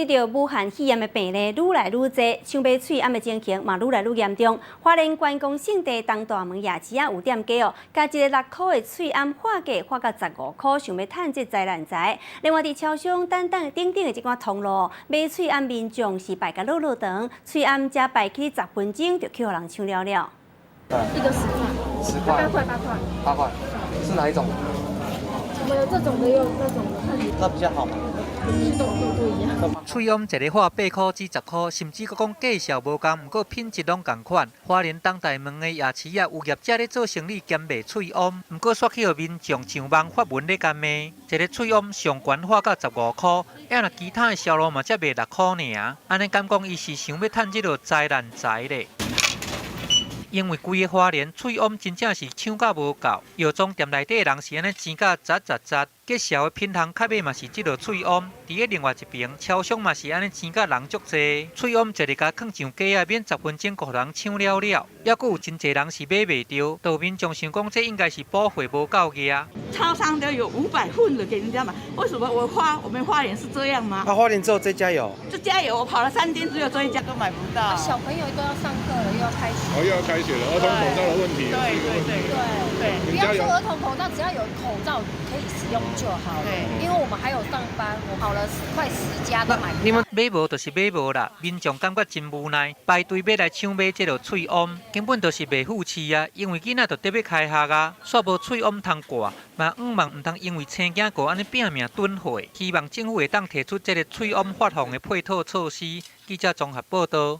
得到武汉肺炎的病例愈来愈多，抢买喙暗的情形嘛愈来愈严重。花莲观光胜地东大门夜市有店家哦，加一个6块的喙暗化价花到15块，想要趁这灾难财。另外，伫超商等等的这款通路，买喙暗民众是排甲落长，喙暗才排起10分钟就去互人抢了了。一个10块，8块，8块，是哪一种？我们有这种的，也有那种的，看你那比较好吗？驱动度不一样。喙痈一个花8块至10块，甚至佫讲价销无共，毋过品质拢共款。花莲东大门的夜市啊，有业者咧做生意兼卖喙痈，毋过煞去互民众上网发文咧干骂，一个喙痈上悬花到15块，若其他的销路嘛才卖6块尔。安尼敢讲伊是想要趁这落灾难财咧？因为规个花莲喙痈真正是抢甲无够，药妆店内底的人是安尼钱甲砸，结销的品行较尾嘛是即落喙痈。伫个另外一边，超商嘛是安尼钱甲人足济，喙痈一日甲放上架啊，免10分钟，互人抢了了。抑佫有真济人是买袂到，道民众想讲这应该是补货无够额。超商都有500份的给人家买，为什么我们花莲是这样吗？花莲只有这家有，这家有，我跑了3天，只有这一家都买不到。小朋友都要上课了，又要开学。又要开学了，儿童口罩的问题。对，不要说儿童口罩，只要有口罩可以使用就好了。因为我们还有上班，我跑了快10家都买不到。你们买无就是买无啦，民众感觉真无奈，排队要来抢买这落喙痈，根本就是袂付气啊！因为囡仔就得要开学啊，煞无喙痈通挂，嘛毋通因为青囝过安尼拼命囤货。希望政府会当提出这个喙痈发放的配套措施。记者综合报道。